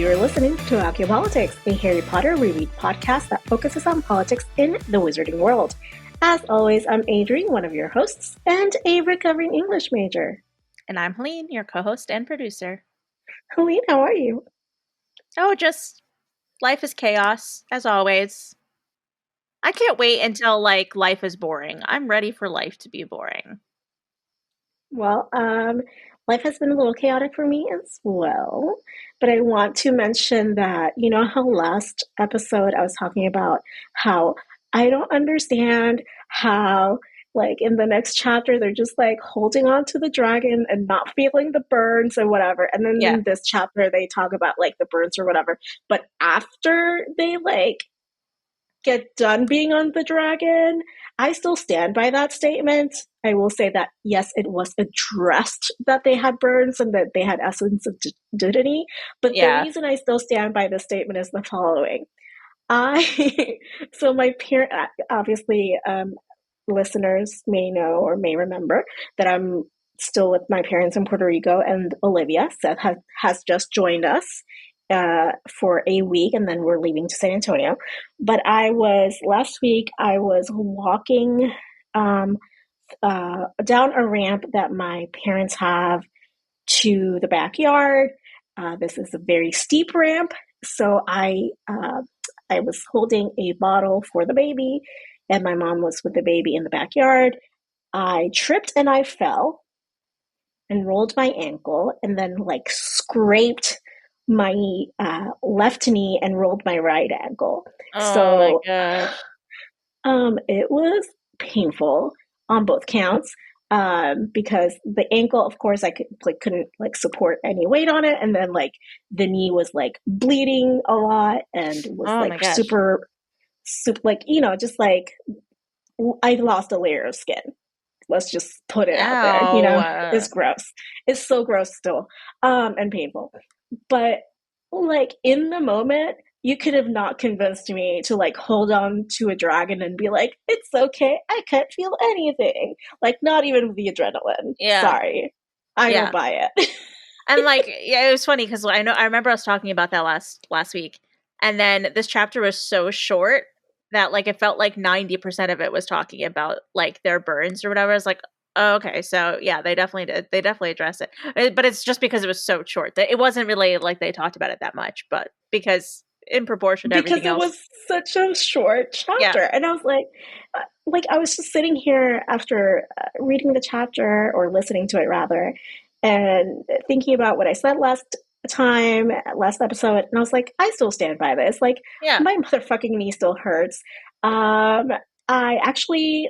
You're listening to Acciopolitics, a Harry Potter reread podcast that focuses on politics in the wizarding world. As always, I'm Adri, one of your hosts, and a recovering English major. And I'm Helene, your co-host and producer. Helene, how are you? Oh, just life is chaos, as always. I can't wait until, life is boring. I'm ready for life to be boring. Well, life has been a little chaotic for me as well, but I want to mention that, you know how last episode I was talking about how I don't understand how, in the next chapter, they're just, holding on to the dragon and not feeling the burns or whatever. And then in this chapter, they talk about, the burns or whatever. But after they, get done being on the dragon, I still stand by that statement. I will say that, yes, it was addressed that they had burns and that they had essence of dignity. But the reason I still stand by this statement is the following. So my parent, obviously, listeners may know or may remember that I'm still with my parents in Puerto Rico, and Olivia, Seth, has just joined us for a week, and then we're leaving to San Antonio. But last week, I was walking down a ramp that my parents have to the backyard. This is a very steep ramp, so I was holding a bottle for the baby, and my mom was with the baby in the backyard. I tripped and I fell and rolled my ankle, and then scraped my left knee and rolled my right ankle. Oh my gosh. It was painful on both counts. Because the ankle, of course, I couldn't support any weight on it, and then the knee was bleeding a lot and was super, just I lost a layer of skin. Let's just put it out there. It's gross. It's so gross still, and painful. But in the moment, you could have not convinced me to hold on to a dragon and be like, it's okay, I can't feel anything. Not even with the adrenaline. Yeah. Sorry. I don't buy it. And it was funny because I remember us talking about that last week. And then this chapter was so short that it felt like 90% of it was talking about their burns or whatever. I was like, oh, okay, so yeah, they definitely did. They definitely addressed it. But it's just because it was so short. It wasn't really they talked about it that much, but because in proportion to everything else. Because it was such a short chapter. And I was I was just sitting here after reading the chapter, or listening to it rather, and thinking about what I said last episode, and I was like, I still stand by this. My motherfucking knee still hurts. I actually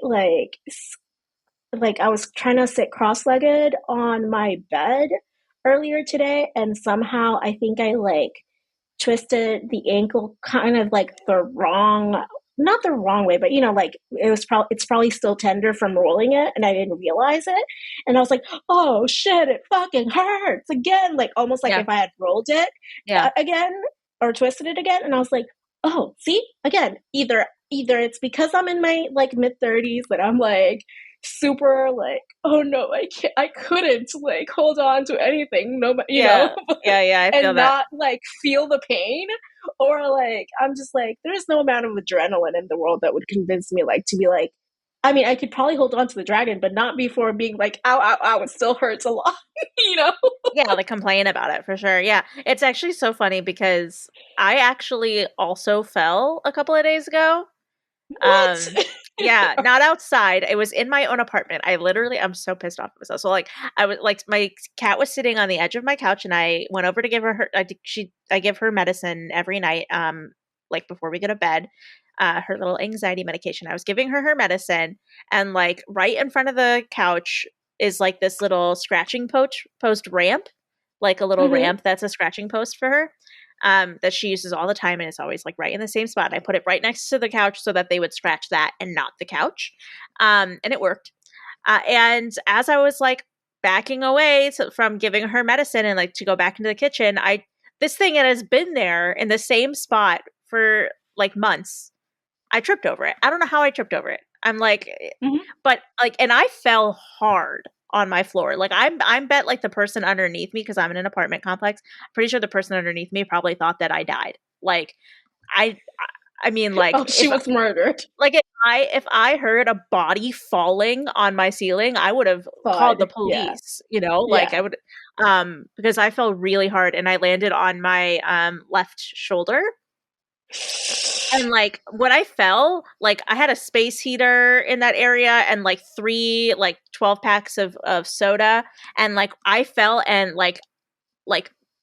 I was trying to sit cross-legged on my bed earlier today, and somehow I think I twisted the ankle kind of not the wrong way, but it's probably still tender from rolling it, and I didn't realize it. And I was like, oh shit, it fucking hurts again. Almost if I had rolled it again or twisted it again. And I was like, oh, see, again, either it's because I'm in my mid-30s that I'm super oh no, I couldn't hold on to anything, no, you know, I feel and that. not feel the pain, or I'm just there's no amount of adrenaline in the world that would convince me to be I mean, I could probably hold on to the dragon, but not before being ow, ow, ow, it still hurts a lot, you know? Yeah, complain about it for sure. Yeah, it's actually so funny because I actually also fell a couple of days ago. What? Yeah, not outside. It was in my own apartment. I'm so pissed off at myself. So I was my cat was sitting on the edge of my couch, and I went over to give her I give her medicine every night, before we go to bed, her little anxiety medication. I was giving her medicine, and right in front of the couch is this little scratching post ramp, a little ramp that's a scratching post for her. That she uses all the time, and it's always right in the same spot. And I put it right next to the couch so that they would scratch that and not the couch. And it worked. And as I was backing away from giving her medicine and to go back into the kitchen, this thing that has been there in the same spot for months. I tripped over it. I don't know how I tripped over it. I'm but and I fell hard. on my floor. Like I'm bet like the person underneath me, because I'm in an apartment complex, pretty sure the person underneath me probably thought that I died. Like I I mean, like Oh, she was murdered. if I heard a body falling on my ceiling, I would have called the Thud. Yeah. police, you know? Like I Yeah. would because I fell really hard and I landed on my left shoulder. And like when I fell, like I had a space heater in that area and like 3 like 12 packs of soda, and like I fell and like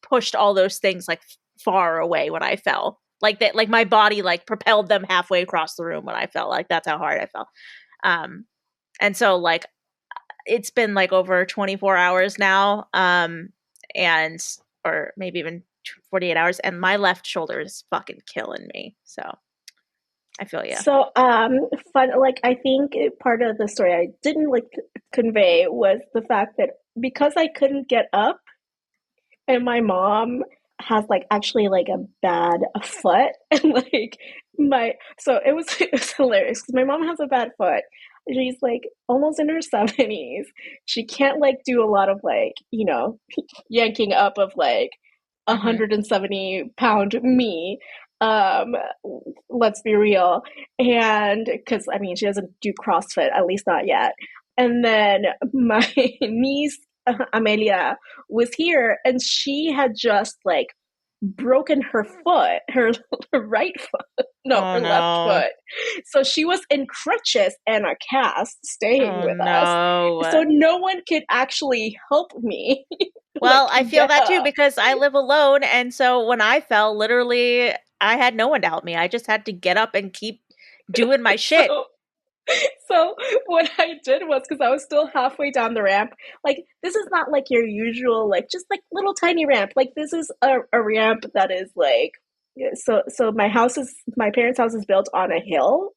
pushed all those things like far away when I fell. Like that, like my body like propelled them halfway across the room when I fell. Like that's how hard I fell. Um, and so like it's been like over 24 hours now, and or maybe even 48 hours, and my left shoulder is fucking killing me. So I feel you. So, fun. Like, I think part of the story I didn't like convey was the fact that because I couldn't get up, and my mom has like actually like a bad foot, and like my so it was hilarious because my mom has a bad foot. She's like almost in her 70s. She can't like do a lot of like, yanking up of like Hmm. 170-pound me. Um, let's be real. And because I mean, she doesn't do CrossFit, at least not yet. And then my niece, Amelia, was here and she had just like broken her foot, her right foot, no, Oh her left no. foot. So she was in crutches and a cast staying Oh with us. no. So no one could actually help me like Well, I feel get that too up. because I live alone, and so when I fell, literally, I had no one to help me. I just had to get up and keep doing my shit. So so what I did was because I was still halfway down the ramp, like this is not like your usual, like just like little tiny ramp. Like this is a ramp that is like so my parents' house is built on a hill,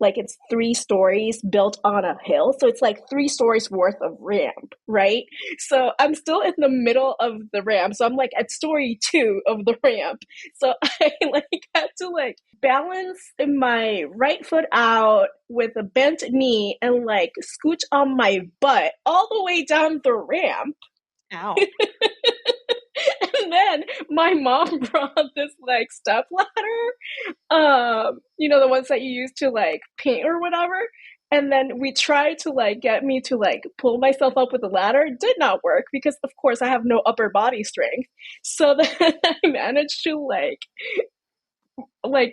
like it's 3 stories built on a hill, so it's like 3 stories worth of ramp, right? So I'm still in the middle of the ramp, so I'm like at story 2 of the ramp. So I like had to like balance my right foot out with a bent knee and like scooch on my butt all the way down the ramp. Ow. And then my mom brought this like step ladder, the ones that you use to like paint or whatever. And then we tried to like get me to like pull myself up with the ladder. It did not work because of course I have no upper body strength. So then I managed to like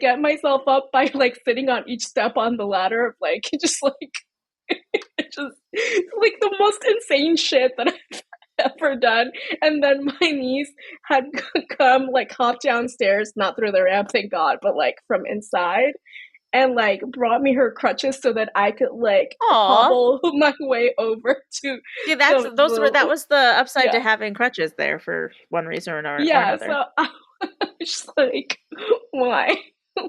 get myself up by like sitting on each step on the ladder, like just like just like the most insane shit that I've ever done. And then my niece had come like hop downstairs, not through the ramp, thank God, but like from inside, and like brought me her crutches so that I could like Aw. hobble my way over to See, that the was the upside to yeah. having crutches there for one reason or Yeah, another. so I was just like, why?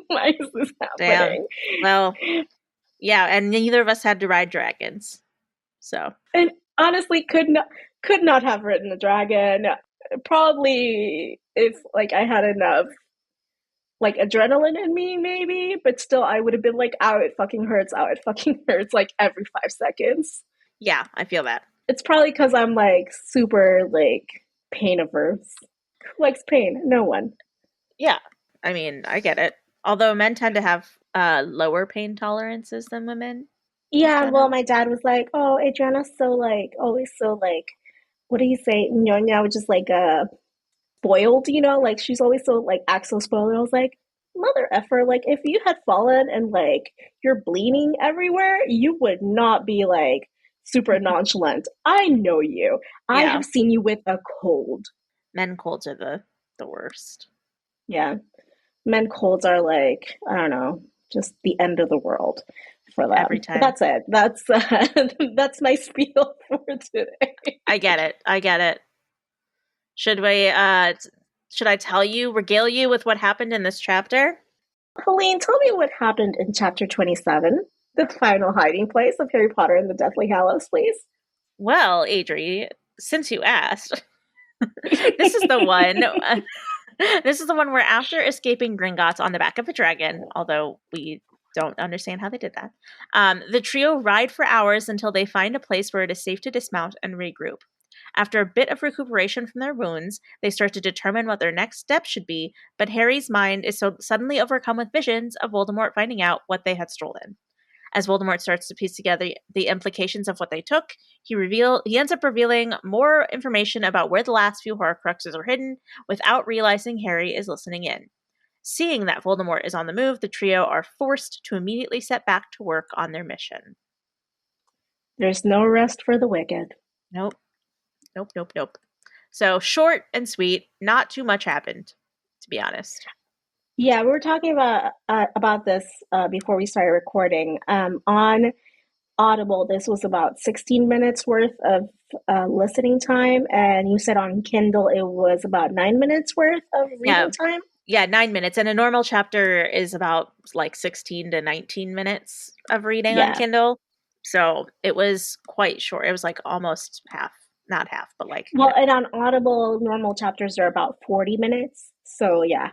Why is this Damn. happening? Well, yeah, and neither of us had to ride dragons. So, And honestly, could not have written a dragon. Probably if like I had enough like adrenaline in me, maybe, but still, I would have been like, "Ow, it fucking hurts! Ow, it fucking hurts!" Like every 5 seconds. yeah, I feel that. It's probably because I'm like super like pain averse. Who likes pain? No one. Yeah. I mean, I get it. Although men tend to have lower pain tolerances than women in Yeah, well, general. my dad was like, "Oh, Adriana's so like always so like what do you say, Nyonya, which is like spoiled, like she's always so like acts so spoiled." I was like, mother effer, like if you had fallen and like you're bleeding everywhere, you would not be like super nonchalant. I know you. I Yeah. have seen you with a cold. Men colds are the worst. Yeah. Men colds are like, I don't know, just the end of the world for Every them. But time. that's it. That's my spiel for today. I get it. I get it. Should we should I tell you, regale you with what happened in this chapter? Helene, tell me what happened in chapter 27, the final hiding place of Harry Potter and the Deathly Hallows, please. Well, Adri, since you asked, this is the one. This is the one where after escaping Gringotts on the back of a dragon, although we Don't understand how they did that. The trio ride for hours until they find a place where it is safe to dismount and regroup. After a bit of recuperation from their wounds, they start to determine what their next step should be, but Harry's mind is so suddenly overcome with visions of Voldemort finding out what they had stolen. As Voldemort starts to piece together the implications of what they took, he ends up revealing more information about where the last few Horcruxes are hidden without realizing Harry is listening in. Seeing that Voldemort is on the move, the trio are forced to immediately set back to work on their mission. There's no rest for the wicked. Nope, nope, nope, nope. So short and sweet, not too much happened, to be honest. Yeah, we were talking about this before we started recording. On Audible, this was about 16 minutes worth of listening time, and you said on Kindle it was about 9 minutes worth of Yeah, reading time. yeah, 9 minutes. And a normal chapter is about like 16 to 19 minutes of reading on Yeah. Kindle. So it was quite short. It was like almost half, not half, but like, Well, and on Audible, normal chapters are about 40 minutes. So yeah,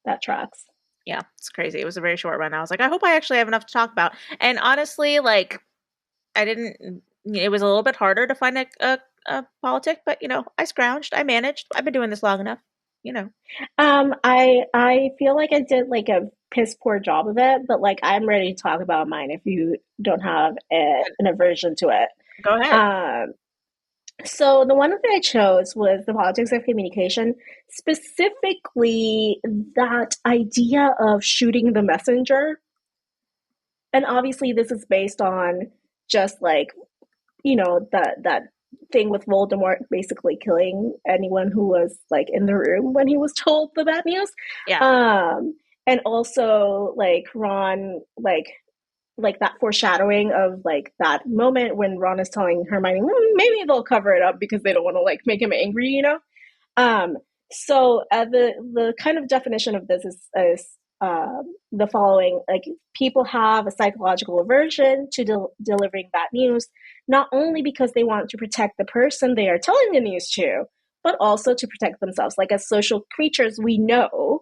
that tracks. yeah, it's crazy. It was a very short run. I was like, I hope I actually have enough to talk about. And honestly, like, I didn't, it was a little bit harder to find a politic, but I scrounged, I managed. I've been doing this long enough, you know. I feel like I did like a piss poor job of it, but like I'm ready to talk about mine if you don't have an aversion to it. Go ahead. So the one that I chose was the politics of communication, specifically that idea of shooting the messenger. And obviously this is based on just like, that thing with Voldemort basically killing anyone who was like in the room when he was told the bad news. Yeah. And also like Ron like that foreshadowing of like that moment when Ron is telling Hermione, maybe they'll cover it up because they don't want to like make him angry. Um, so the kind of definition of this is the following: like people have a psychological aversion to delivering bad news, not only because they want to protect the person they are telling the news to, but also to protect themselves. Like as social creatures, we know,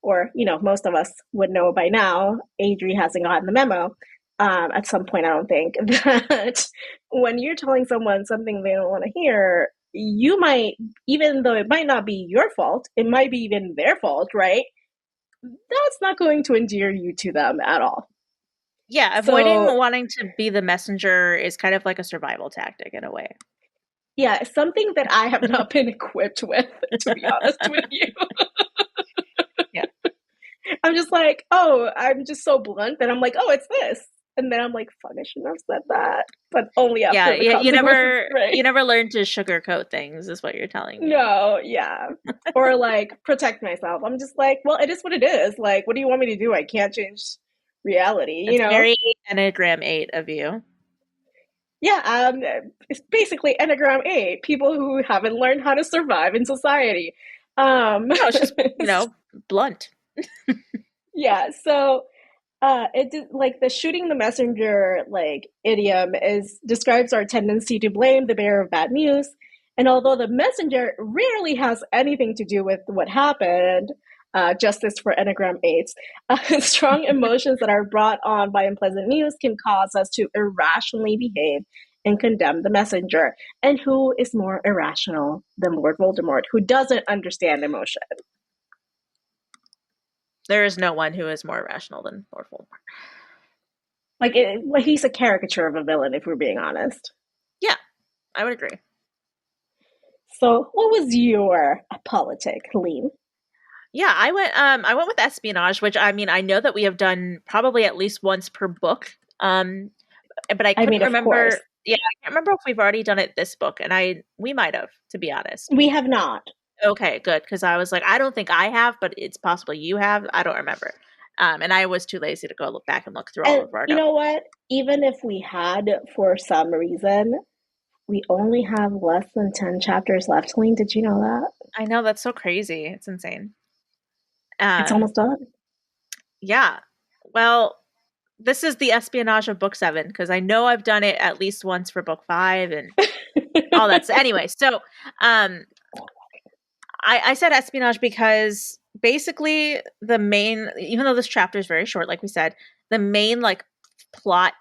or most of us would know by now. Adri hasn't gotten the memo. At some point, I don't think that when you're telling someone something they don't want to hear, you might, even though it might not be your fault, it might be even their fault, right? That's not going to endear you to them at all. Yeah, avoiding wanting to be the messenger is kind of like a survival tactic in a way. Yeah, something that I have not been equipped with, to be honest with you. Yeah. I'm just like, oh, I'm just so blunt that I'm like, oh, it's this. And then I'm like, fuck, I shouldn't have said that. But only after the consequences. You never learn to sugarcoat things, is what you're telling me. No, yeah. Or like protect myself. I'm just like, well, it is what it is. Like, what do you want me to do? I can't change reality, It's very Enneagram 8 of you. Yeah, it's basically Enneagram 8, people who haven't learned how to survive in society. No, it's just, blunt. Yeah, so like the shooting the messenger like idiom describes our tendency to blame the bearer of bad news. And although the messenger rarely has anything to do with what happened, justice for Enneagram 8s, strong emotions that are brought on by unpleasant news can cause us to irrationally behave and condemn the messenger. And who is more irrational than Lord Voldemort, who doesn't understand emotion? There is no one who is more irrational than Lord Voldemort. Like, he's a caricature of a villain, if we're being honest. Yeah, I would agree. So, what was your politic, Lean? Yeah, I went with espionage, which I mean I know that we have done probably at least once per book. But I couldn't remember. Yeah, I can't remember if we've already done it this book, and we might have, to be honest. We have not. Okay, good, because I was like, I don't think I have, but it's possible you have. I don't remember. And I was too lazy to go look back and look through all of our notes. You know what? Even if we had, for some reason, we only have less than 10 chapters left. Lean, did you know that? I know, that's so crazy. It's insane. It's almost done. Yeah. Well, this is the espionage of book 7, because I know I've done it at least once for book 5 and all that. So anyway, so I said espionage because basically even though this chapter is very short, like we said, the main like plot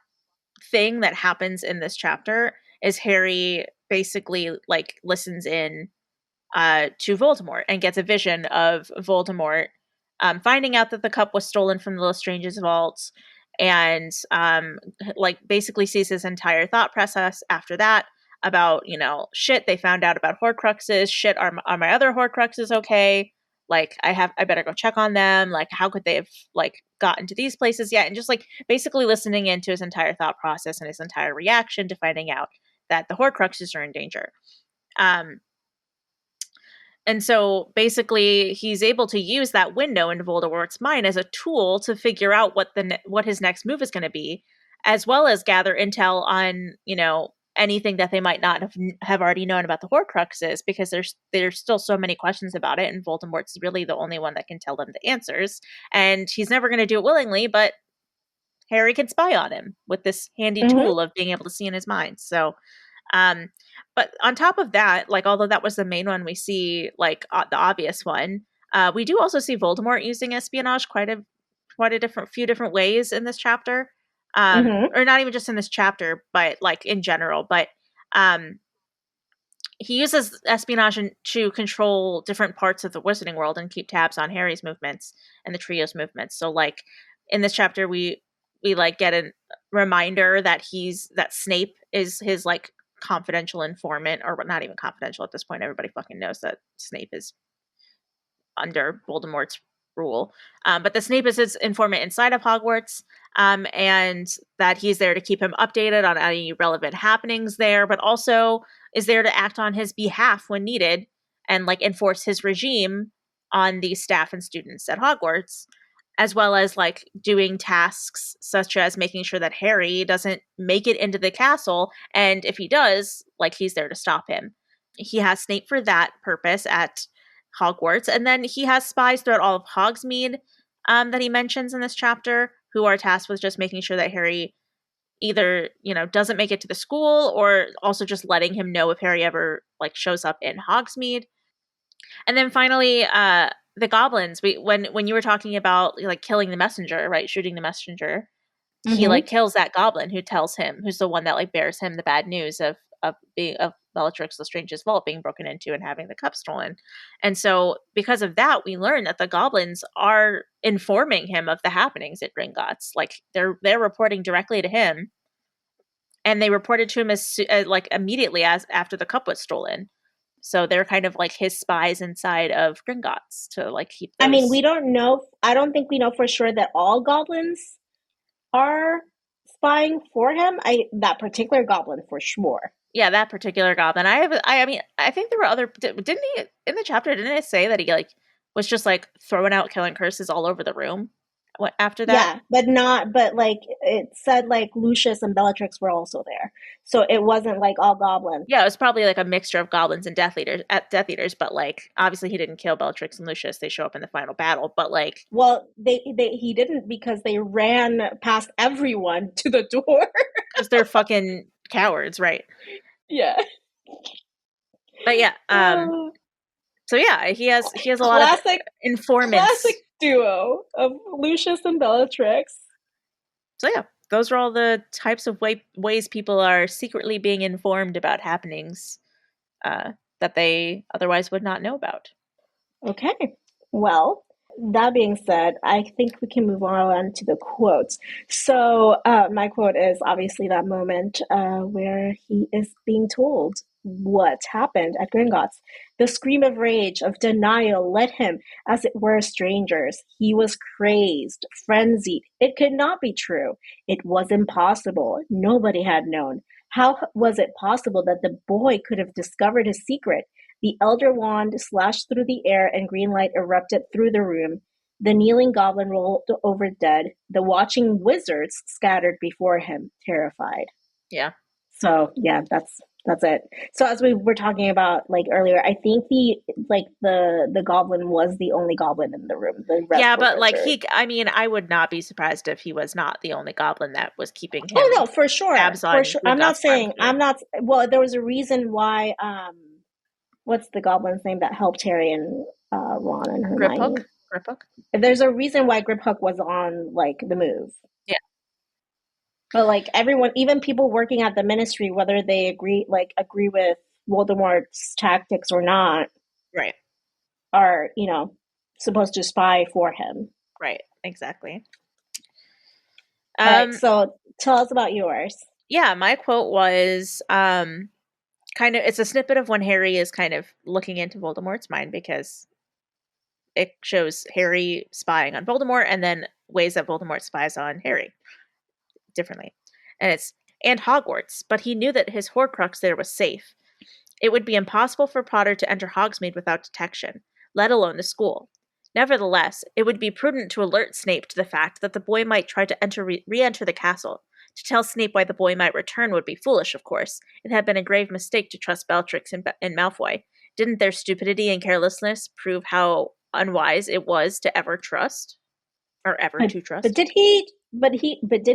thing that happens in this chapter is Harry basically like listens in to Voldemort and gets a vision of Voldemort finding out that the cup was stolen from the Lestrange's vault, and like basically sees his entire thought process after that about, you know, shit, they found out about Horcruxes. Shit, are my other Horcruxes okay? Like I better go check on them. Like how could they have like gotten to these places yet? And just like basically listening into his entire thought process and his entire reaction to finding out that the Horcruxes are in danger. Um, and so basically, he's able to use that window into Voldemort's mind as a tool to figure out what his next move is going to be, as well as gather intel on, you know, anything that they might not have already known about the Horcruxes, because there's still so many questions about it, and Voldemort's really the only one that can tell them the answers, and he's never going to do it willingly, but Harry can spy on him with this handy Mm-hmm. tool of being able to see in his mind. So um, but on top of that, like, although that was the main one we see, like the obvious one, we do also see Voldemort using espionage quite a different few different ways in this chapter, Mm-hmm. or not even just in this chapter, but like in general. But um, he uses espionage to control different parts of the wizarding world and keep tabs on Harry's movements and the trio's movements. So, like in this chapter, we like get a reminder that Snape is his like confidential informant, or not even confidential at this point. Everybody fucking knows that Snape is under Voldemort's rule. But the Snape is his informant inside of Hogwarts, and that he's there to keep him updated on any relevant happenings there, but also is there to act on his behalf when needed and like enforce his regime on the staff and students at Hogwarts, as well as like doing tasks such as making sure that Harry doesn't make it into the castle, and if he does, like he's there to stop him. He has Snape for that purpose at Hogwarts, and then he has spies throughout all of Hogsmeade that he mentions in this chapter, who are tasked with just making sure that Harry either, you know, doesn't make it to the school, or also just letting him know if Harry ever like shows up in Hogsmeade. And then finally, the goblins. When you were talking about like killing the messenger, right, shooting the messenger, he like Mm-hmm. kills that goblin who tells him, who's the one that like bears him the bad news of Bellatrix Lestrange's vault being broken into and having the cup stolen. And so because of that, we learn that the goblins are informing him of the happenings at Gringotts. Like they're reporting directly to him, and they reported to him as like immediately as after the cup was stolen. So they're kind of like his spies inside of Gringotts to like keep I mean, we those. don't know. I don't think we know for sure that all goblins are spying for him. That particular goblin for sure. Yeah, that particular goblin. I mean, I think there were other. Didn't he in the chapter? Didn't it say that he like was just like throwing out killing curses all over the room? What after that? Yeah, but not. But like it said, like Lucius and Bellatrix were also there, so it wasn't like all goblins. Yeah, it was probably like a mixture of goblins and Death Eaters. But like, obviously, he didn't kill Bellatrix and Lucius. They show up in the final battle. But like, Well, they he didn't because they ran past everyone to the door. because they're fucking cowards, right? Yeah. But yeah, Uh, so yeah, he has a lot of classic classic informants. duo of Lucius and Bellatrix. So yeah, those are all the types of ways people are secretly being informed about happenings uh, that they otherwise would not know about. Okay. Well, that being said, I think we can move on to the quotes. So, my quote is obviously that moment where he is being told what happened at Gringotts. The scream of rage, of denial, led him as it were strangers. He was crazed, frenzied. It could not be true. It was impossible. Nobody had known. How was it possible that the boy could have discovered his secret? The elder wand slashed through the air and green light erupted through the room. The kneeling goblin rolled over dead. The watching wizards scattered before him, terrified. Yeah, So yeah, that's it. So as we were talking about like earlier, I think the goblin was the only goblin in the room. The rest yeah, were but like wizards. I mean, I would not be surprised if he was not the only goblin that was keeping Oh him no, for sure, tabs for on sure. I'm not Gringotts farm saying too. I'm not. Well, there was a reason why. What's the goblin's name that helped Harry and Ron and Grip hook, Hermione? grip hook. There's a reason why Grip Hook was on like the move. Yeah, But like everyone, even people working at the ministry, whether they agree with Voldemort's tactics or not, Right. are, supposed to spy for him. Right. Exactly. All right, Um, so tell us about yours. yeah, my quote was kind of it's a snippet of when Harry is kind of looking into Voldemort's mind because it shows Harry spying on Voldemort and then ways that Voldemort spies on Harry differently. And it's and Hogwarts, but he knew that his Horcrux there was safe. It would be impossible for Potter to enter Hogsmeade without detection, let alone the school. Nevertheless, it would be prudent to alert Snape to the fact that the boy might try to re-enter the castle. To tell Snape why the boy might return would be foolish, of course. It had been a grave mistake to trust Bellatrix and Malfoy. Didn't their stupidity and carelessness prove how unwise it was to ever trust? Or ever But to but trust? did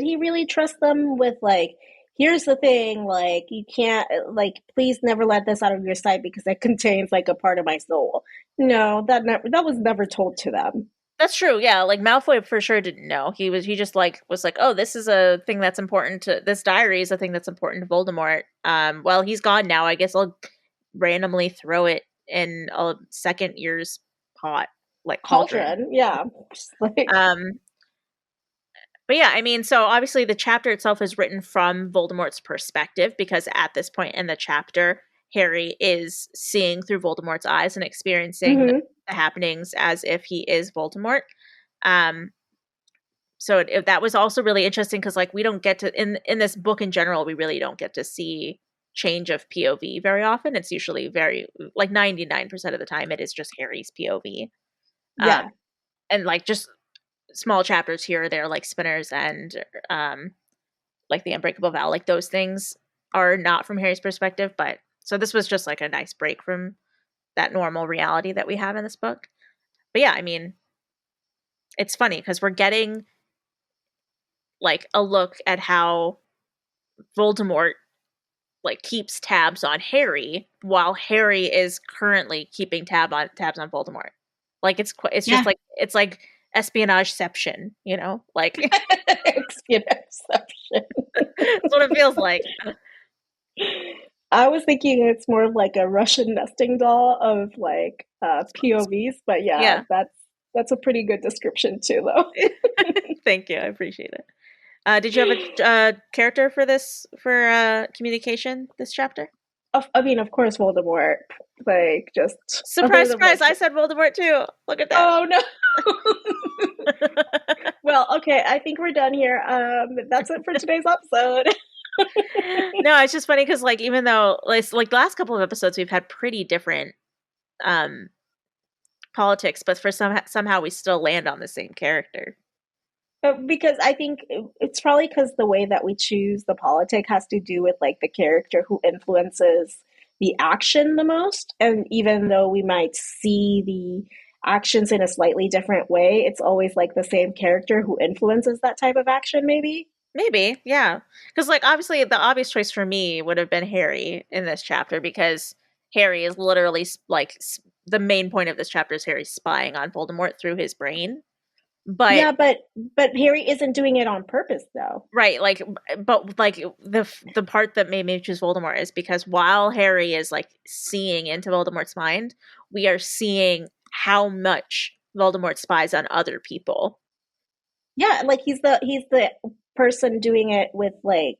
he really trust them with like, here's the thing, like you can't, like, please never let this out of your sight because it contains like a part of my soul. No, that was never told to them. That's true. Yeah, like Malfoy for sure didn't know. He just like was like, "Oh, this is a thing that's important to this diary is a thing that's important to Voldemort." Well, he's gone now. I guess I'll randomly throw it in a second year's pot, like cauldron. Cauldron, yeah. Just like Um, but yeah, I mean, so obviously the chapter itself is written from Voldemort's perspective because at this point in the chapter, Harry is seeing through Voldemort's eyes and experiencing mhm. the happenings as if he is Voldemort. Um, so that was also really interesting because like we don't get to in this book in general, we really don't get to see change of POV very often. It's usually very like 99% of the time it is just Harry's POV. Um, Yeah. and like just small chapters here or there like Spinners and like the Unbreakable Vow, like those things are not from Harry's perspective, but so this was just like a nice break from that normal reality that we have in this book. But yeah, I mean, it's funny because we're getting like a look at how Voldemort like keeps tabs on Harry while Harry is currently keeping tabs on Voldemort. Like it's just Yeah. like espionageception, you know? Like Exception. that's what it feels like. I was thinking it's more of like a Russian nesting doll of like POVs, but yeah, Yeah. that's a pretty good description too, though. Thank you. I appreciate it. Did you have a character for this for communication this chapter? I mean, of course, Voldemort. Like, just other Surprise, than surprise! like, I said Voldemort too. Look at that. oh no. Well, okay, I think we're done here. That's it for today's episode. No, it's just funny because like even though like the last couple of episodes we've had pretty different um politics, but for somehow we still land on the same character. Because I think it's probably because the way that we choose the politic has to do with like the character who influences the action the most. And even though we might see the actions in a slightly different way, it's always like the same character who influences that type of action, maybe. Maybe, yeah. Because like obviously the obvious choice for me would have been Harry in this chapter because Harry is literally the main point of this chapter is Harry spying on Voldemort through his brain. But Yeah, but Harry isn't doing it on purpose though. right, like, but like the part that made me choose Voldemort is because while Harry is like seeing into Voldemort's mind, we are seeing how much Voldemort spies on other people. Yeah, like he's the person doing it with like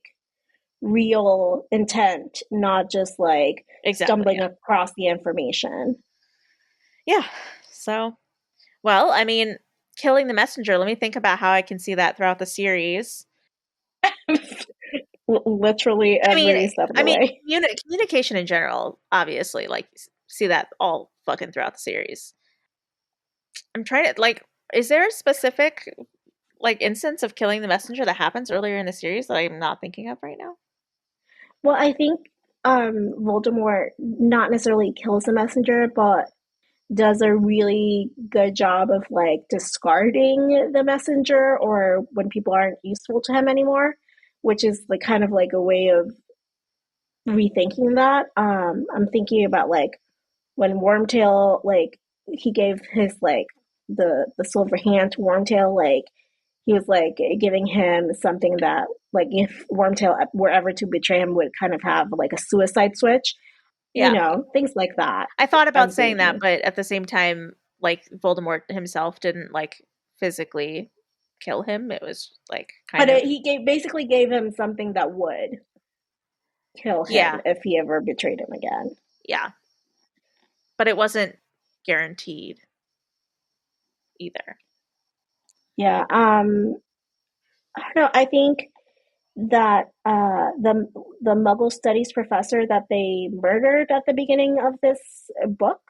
real intent, not just like Exactly. stumbling across the information. Yeah. So, well, I mean, killing the messenger. Let me think about how I can see that throughout the series. Literally I mean, every step of the way. communication in general, obviously, like see that all fucking throughout the series. I'm trying to like, is there a specific like instance of killing the messenger that happens earlier in the series that I'm not thinking of right now? Well, I think Voldemort not necessarily kills the messenger, but does a really good job of like discarding the messenger or when people aren't useful to him anymore, which is like kind of like a way of rethinking that. I'm thinking about like when Wormtail, like he gave his like the silver hand to Wormtail, like he was like giving him something that, like, if Wormtail were ever to betray him, would kind of have like a suicide switch, Yeah. things like that. I thought about I'm saying that, thinking. but at the same time, like Voldemort himself didn't like physically kill him. It was like But kind of basically gave him something that would kill him yeah, if he ever betrayed him again. yeah. But it wasn't guaranteed either. Yeah. I don't know. I think that the Muggle studies professor that they murdered at the beginning of this book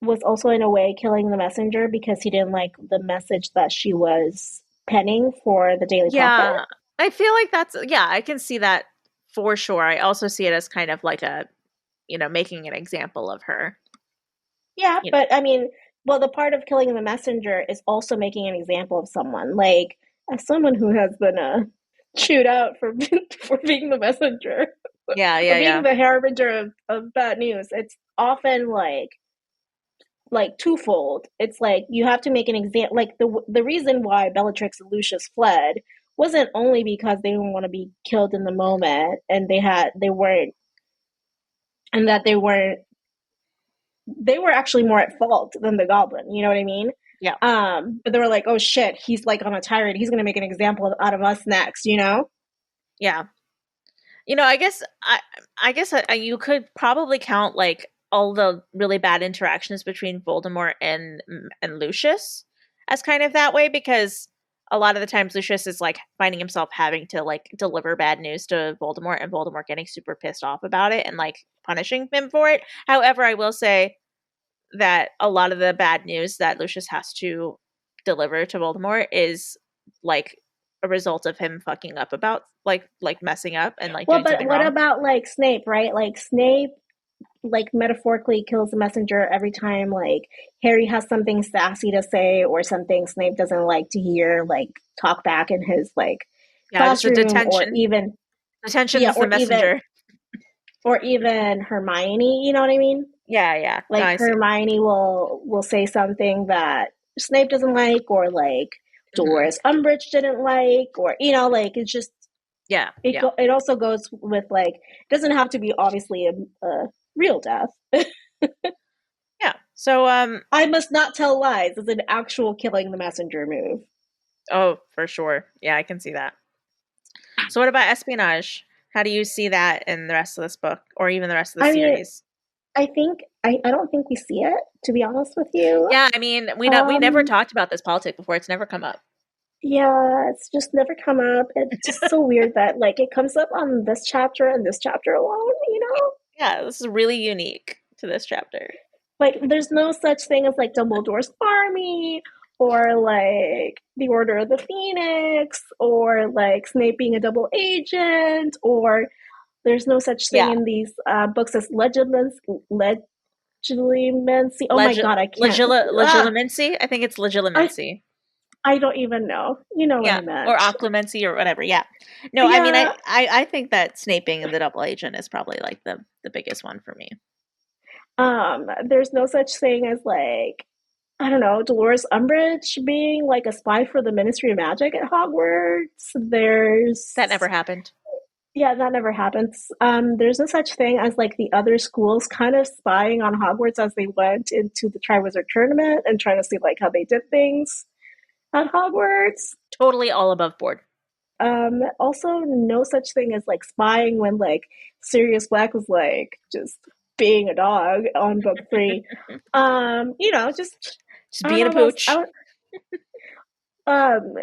was also in a way killing the messenger because he didn't like the message that she was penning for the Daily Prophet. Yeah. I feel like that's yeah, I can see that for sure. I also see it as kind of like a, making an example of her. Yeah, You know. but I mean, well, the part of killing the messenger is also making an example of someone. Like, as someone who has been chewed out for for being the messenger Yeah, or yeah, being yeah. the harbinger of bad news, it's often like twofold. It's like you have to make an example. Like the reason why Bellatrix and Lucius fled wasn't only because they didn't want to be killed in the moment, and they weren't, and that they were actually more at fault than the goblin. You know what I mean? Yeah. But they were like, oh shit, he's like on a tirade. He's gonna make an example out of us next. You know? Yeah. I guess you could probably count like all the really bad interactions between Voldemort and Lucius as kind of that way because a lot of the times Lucius is like finding himself having to like deliver bad news to Voldemort and Voldemort getting super pissed off about it and like punishing him for it. However, I will say that a lot of the bad news that Lucius has to deliver to Voldemort is like a result of him fucking up about like messing up and like Well, doing but something what wrong. about like Snape? Right? Like Snape like metaphorically kills the messenger every time like Harry has something sassy to say or something Snape doesn't like to hear, like talk back in his like Yeah, just a classroom, or detention. even Detention yeah, is the messenger. or even Hermione, you know what I mean? Yeah, yeah. No, Like I see. Hermione will say something that Snape doesn't like, or like Hmm. Dolores Umbridge didn't like, or like it's just Yeah, yeah, it also goes with like it doesn't have to be obviously a real death. yeah. So, I must not tell lies is an actual killing the messenger move. oh, for sure. Yeah, I can see that. So, what about espionage? How do you see that in the rest of this book, or even the rest of the I mean, series? I don't think we see it, to be honest with you. Yeah, I mean, we never Um, talked about this politic before. It's never come up. yeah, it's just never come up. It's just so weird that like it comes up on this chapter and this chapter alone, you know? Yeah, this is really unique to this chapter. Like there's no such thing as like Dumbledore's army or like the Order of the Phoenix or like Snape being a double agent, or there's no such thing Yeah, in these books as legilimency. Oh my god, I can't. Ah, legilimency. I think it's I legilimency. I don't even know. You know what Yeah, I or meant. occlumency or whatever. Yeah. No, I mean, Yeah. I think that Snape being the double agent is probably like the biggest one for me. There's no such thing as like, I don't know, Dolores Umbridge being like a spy for the Ministry of Magic at Hogwarts. That never There's happened. Yeah, that never happens. There's no such thing as like the other schools kind of spying on Hogwarts as they went into the Triwizard Tournament and trying to see like how they did things at Hogwarts. Totally all above board. Also, no such thing as like spying when like Sirius Black was like just being a dog on book three. Just Just I don't being a know about pooch.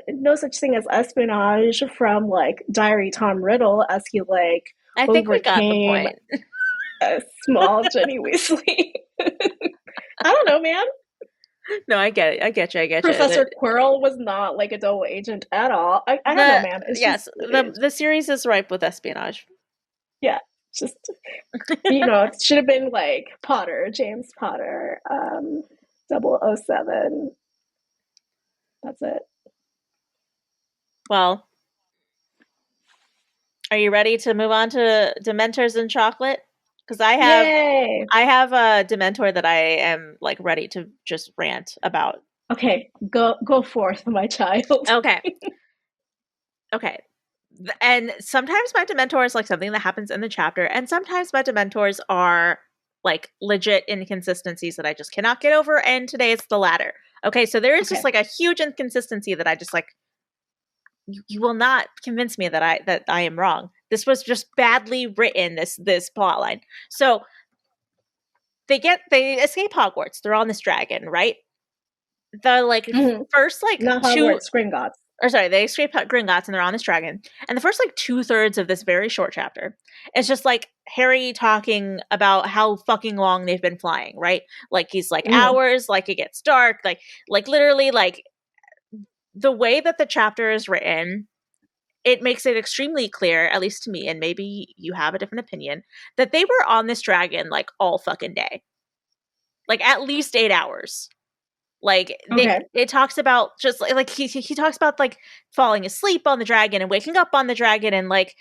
no such thing as espionage from like Diary Tom Riddle as he like I think we got the overcame point. a small Jenny Weasley. I don't know, man. No, I get it. I get you. I get you. Professor Quirrell was not like a double agent at all. I don't know, The man. It's yes, just the series is ripe with espionage. yeah, just it should have been like Potter, James Potter, 007. That's it. Well, are you ready to move on to Dementors and chocolate? Because I have Yay! I have a Dementor that I am like ready to just rant about. Okay, go forth, my child. Okay. Okay. And sometimes my Dementor is like something that happens in the chapter, and sometimes my Dementors are like legit inconsistencies that I just cannot get over, and today it's the latter. Okay, so there is just Okay. like a huge inconsistency that I just like you will not convince me that I am wrong. This was just badly written, this plot line. So they escape Hogwarts. They're on this dragon, right? The like Hmm. first like Not two Hogwarts, Gringotts. or sorry, they escape Gringotts and they're on this dragon. And the first like 2/3 of this very short chapter is just like Harry talking about how fucking long they've been flying, right? Like he's like Hmm. hours, like it gets dark, like literally like the way that the chapter is written, it makes it extremely clear, at least to me, and maybe you have a different opinion, that they were on this dragon like all fucking day. Like at least 8 hours. Like Okay. it talks about just like he talks about like falling asleep on the dragon and waking up on the dragon and like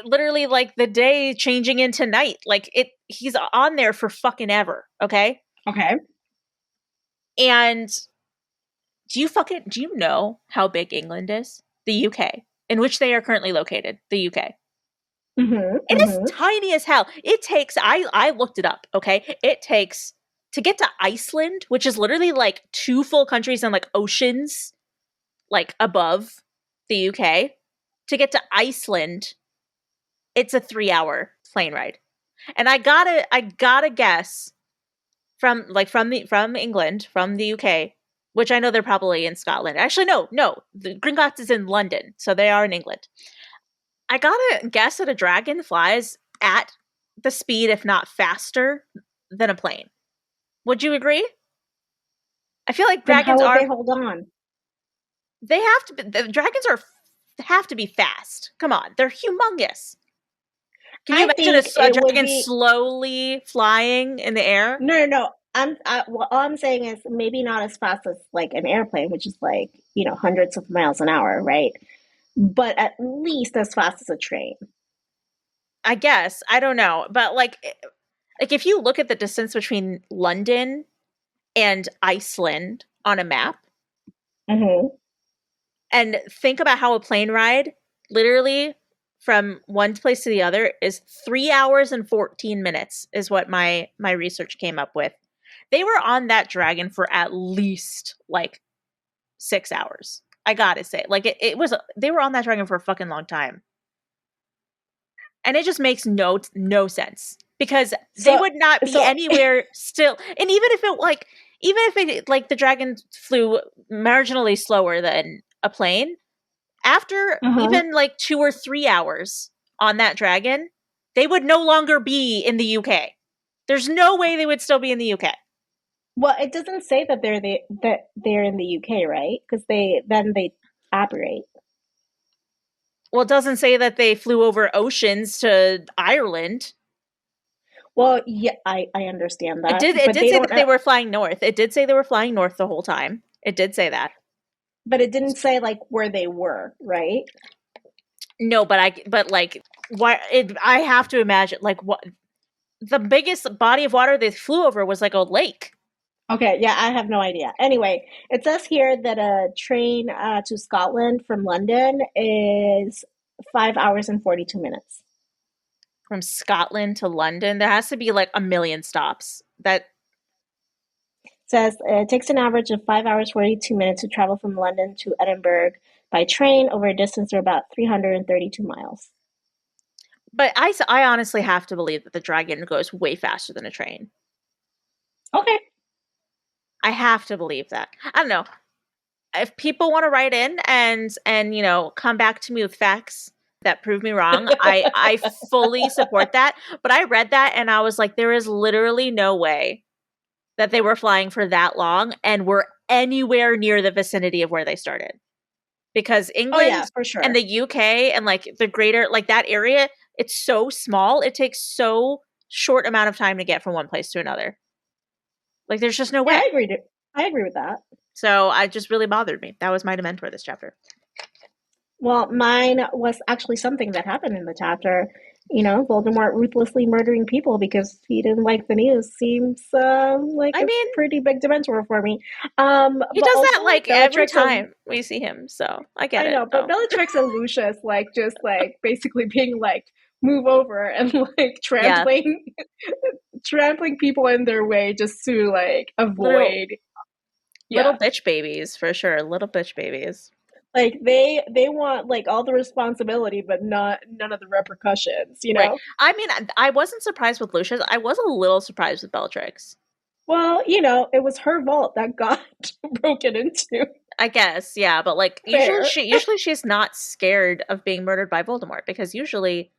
literally like the day changing into night. Like he's on there for fucking ever, okay? Okay. And do you know how big England is? The UK, in which they are currently located, the UK. Hmm. It is Hmm. tiny as hell. It takes I looked it up, okay? It takes to get to Iceland, which is literally like two full countries and like oceans like above the UK. To get to Iceland, it's a 3-hour plane ride. And I gotta guess from England, from the UK, which I know they're probably in Scotland. Actually, no, the Gringotts is in London, so they are in England. I gotta guess that a dragon flies at the speed, if not faster, than a plane. Would you agree? I feel like Then how dragons would are they hold on? they have to be the dragons are have to be fast. Come on, they're humongous. Can you I imagine think a it would dragon be slowly flying in the air? no, no, no. Well, all I'm saying is maybe not as fast as like an airplane, which is like, hundreds of miles an hour, right? But at least as fast as a train. I guess. I don't know. But like if you look at the distance between London and Iceland on a map Hmm. and think about how a plane ride literally from one place to the other is 3 hours and 14 minutes is what my research came up with. They were on that dragon for at least like 6 hours. I got to say. Like it was they were on that dragon for a fucking long time. And it just makes no sense because they So, would not be so, anywhere still. And even if it like the dragon flew marginally slower than a plane, after uh-huh. even like 2 or 3 hours on that dragon, they would no longer be in the UK. There's no way they would still be in the UK. Well, it doesn't say that they're in the UK, right? Because they operate. Well, it doesn't say that they flew over oceans to Ireland. Well, yeah, I understand It that, did it but did they say don't. that they were flying north. It did say they were flying north the whole time. It did say that. But it didn't say like where they were, right? No, but like why I have to imagine like what the biggest body of water they flew over was like a lake Okay, yeah, I have no idea. Anyway, it says here that a train to Scotland from London is 5 hours and 42 minutes. from Scotland to London. There has to be like a million stops. That It says it takes an average of 5 hours 42 minutes to travel from London to Edinburgh by train over a distance of about 332 miles. but I honestly have to believe that the dragon goes way faster than a train. Okay. I have to believe that. I don't know. If people want to write in and come back to me with facts that prove me wrong, I fully support that. But I read that and I was like, there is literally no way that they were flying for that long and were anywhere near the vicinity of where they started. Because Oh yeah, England for and sure. the UK and like the greater like that area, it's so small. It takes so short amount of time to get from one place to another. Like there's just no Yeah, way. I agree with that. So I just really bothered me. That was my Dementor this chapter. Well, mine was actually something that happened in the chapter. Voldemort ruthlessly murdering people because he didn't like the news seems like I a mean, pretty big dementor for me. he But does that also like every Bellatrix and time we see him, so I get I it. know, but Oh, Bellatrix and Lucius like just like basically being like move over and like yeah, trampling people in their way just to like little avoid. little Yeah, bitch babies for sure. Little bitch babies. like they want like all the responsibility but not none of the repercussions, Right. I mean, I wasn't surprised with Lucius. I was a little surprised with Bellatrix. Well, it was her vault that got broken into. I guess, yeah, but like Fair. usually she's not scared of being murdered by Voldemort because usually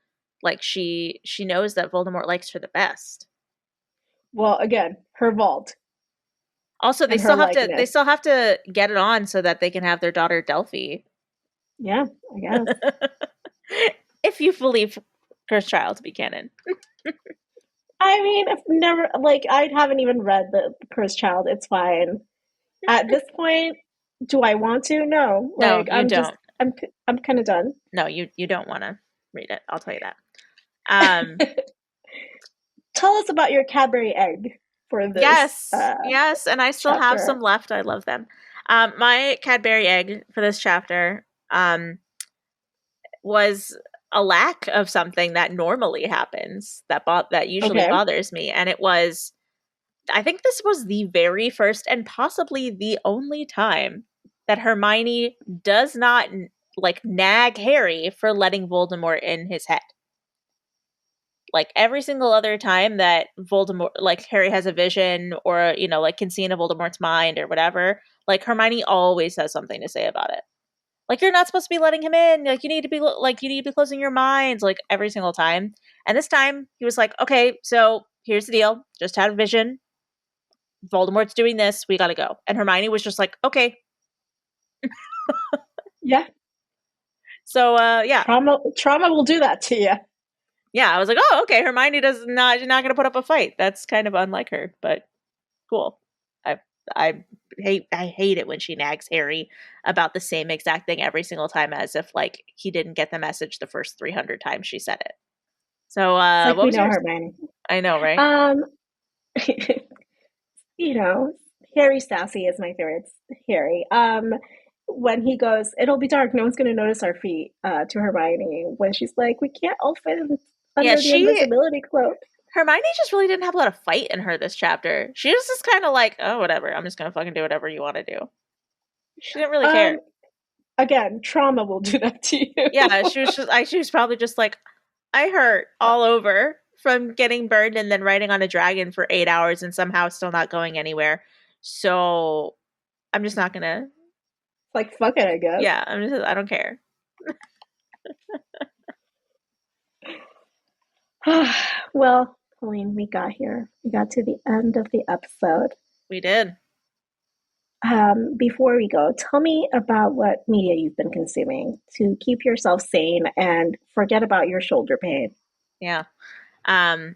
like she knows that Voldemort likes her the best. Well, again, her vault Also, and her they likeness. still have to get it on so that they can have their daughter Delphi. Yeah, I guess. If you believe Cursed Child to be canon. I mean, I've never like I haven't even read the Cursed Child. It's fine. At this point, do I want to? No. No, Like you don't. I'm kind of done. No, you don't want to read it. I'll tell you that. Um Tell us about your Cadbury egg for this yes, and I still have some chapter. left. I love them. My Cadbury egg for this chapter was a lack of something that normally happens that usually Okay. bothers me, and it was. I think this was the very first and possibly the only time that Hermione does not like nag Harry for letting Voldemort in his head. Like every single other time that Voldemort, like Harry has a vision or, like can see into Voldemort's mind or whatever, like Hermione always has something to say about it. Like you're not supposed to be letting him in. Like you need to be closing your minds like every single time. And this time he was like, okay, so here's the deal. Just had a vision. Voldemort's doing this. We got to go. And Hermione was just like, okay. Yeah. So, yeah. Trauma will do that to you. Yeah. I was like, oh, okay. Hermione not going to put up a fight. That's kind of unlike her, but cool. I I I hate it when she nags Harry about the same exact thing every single time, as if like he didn't get the message the first 300 times she said it. So, It's like what we was know yours? Hermione. I know, right? Um, you know, Harry Sassy is my favorite Harry. When he goes, it'll be dark, no one's gonna notice our feet, to Hermione, when she's like, we can't all fit Yeah, under the invisibility cloak. Hermione just really didn't have a lot of fight in her this chapter. She was just kind of like, oh, whatever. I'm just gonna fucking do whatever you want to do. She didn't really care. Um, Again, trauma will do that to you. Yeah, she was probably just like, I hurt all over from getting burned and then riding on a dragon for 8 hours and somehow still not going anywhere. So I'm just not gonna. Like, fuck it, I guess. Yeah, I don't care. Well, Colleen, we got here. We got to the end of the episode. We did. Before we go, tell me about what media you've been consuming to keep yourself sane and forget about your shoulder pain. Yeah. Um,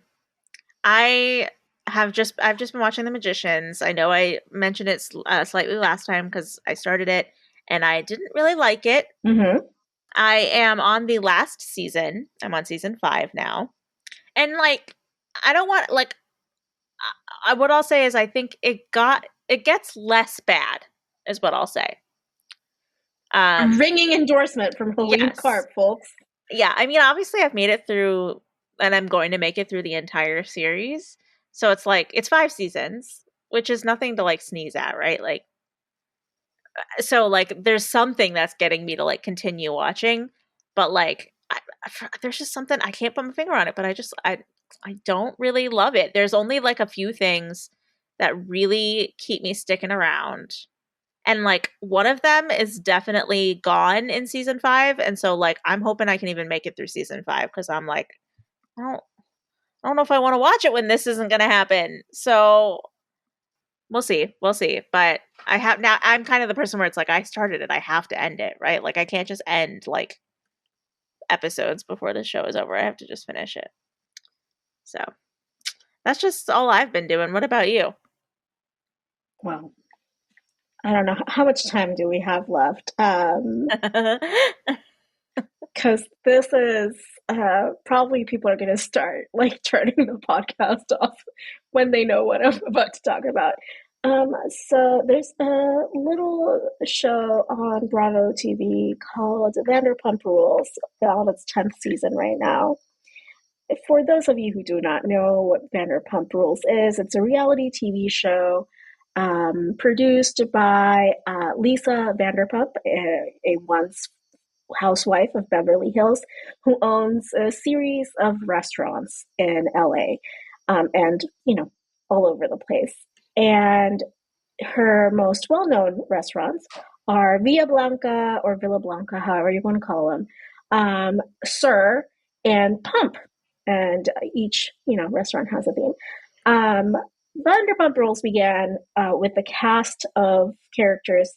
I I've just been watching The Magicians. I know I mentioned it slightly last time because I started it and I didn't really like it. Mm-hmm. I am on the last season. I'm on season 5 now. And like I don't want like what I'll say is I think it gets less bad is what I'll say. A ringing endorsement from Helene Yes. Carp, folks. Yeah, I mean obviously I've made it through and I'm going to make it through the entire series. So it's like it's 5 seasons, which is nothing to like sneeze at, right? Like so like there's something that's getting me to like continue watching, but like there's just something I can't put my finger on it, but I don't really love it. There's only like a few things that really keep me sticking around. And like one of them is definitely gone in season 5, and so like I'm hoping I can even make it through season 5 cuz I'm like I don't I don't know if I want to watch it when this isn't going to happen. So we'll see. We'll see. But I have now I'm kind of the person where it's like I started it, I have to end it, right? Like I can't just end like episodes before the show is over. I have to just finish it. So, that's just all I've been doing. What about you? Well, I don't know how much time do we have left. because this is probably people are going to start like turning the podcast off when they know what I'm about to talk about. So there's a little show on Bravo TV called Vanderpump Rules on its 10th season right now. For those of you who do not know what Vanderpump Rules is, it's a reality TV show produced by Lisa Vanderpump, a once housewife of Beverly Hills, who owns a series of restaurants in LA, and, all over the place. And her most well-known restaurants are Villa Blanca or Villa Blanca, however you want to call them, Sir, and Pump. And each, restaurant has a theme. Vanderpump Rules began with the cast of characters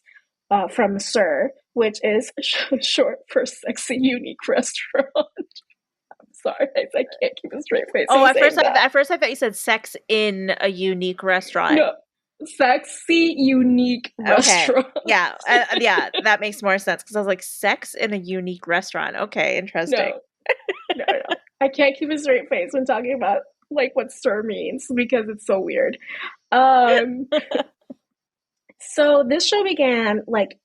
from Sir, which is short for Sexy Unique Restaurant. I'm sorry, I can't keep a straight face. Oh, at first I thought you said sex in a unique restaurant. No, Sexy Unique Okay. Restaurant. Yeah, that makes more sense because I was like, sex in a unique restaurant. Okay, interesting. No. I can't keep a straight face when talking about like what Sir means because it's so weird. So this show began like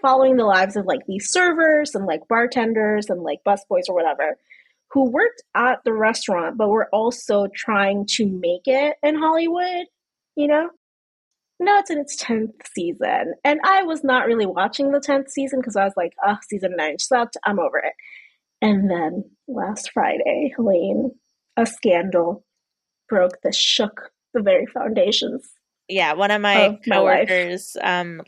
following the lives of like these servers and like bartenders and like busboys or whatever who worked at the restaurant but were also trying to make it in Hollywood, you know? Now it's in its 10th season. And I was not really watching the 10th season because I was like, oh, season 9 sucked. I'm over it. And then last Friday, Helene, a scandal shook the very foundations Yeah, one of my of my life. coworkers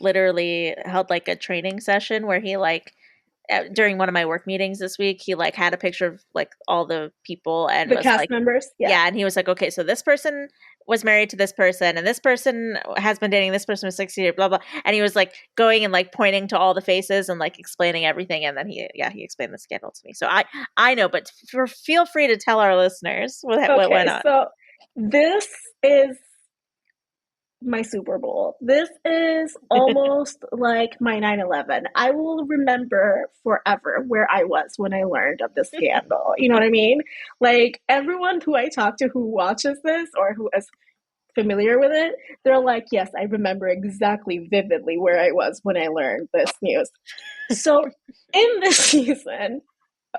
literally held like a training session where he like during one of my work meetings this week, he like had a picture of like all the people and The was cast like, members, yeah. yeah, and he was like, okay, so this person was married to this person and this person has been dating this person for 6 years, blah blah. And he was like going and like pointing to all the faces and like explaining everything, and then he explained the scandal to me. So I know, but feel free to tell our listeners what went on. So this is my Super Bowl. This is almost like my 9/11. I will remember forever where I was when I learned of this scandal. You know what I mean? Like everyone who I talk to who watches this or who is familiar with it, they're like, yes, I remember exactly vividly where I was when I learned this news. So in this season,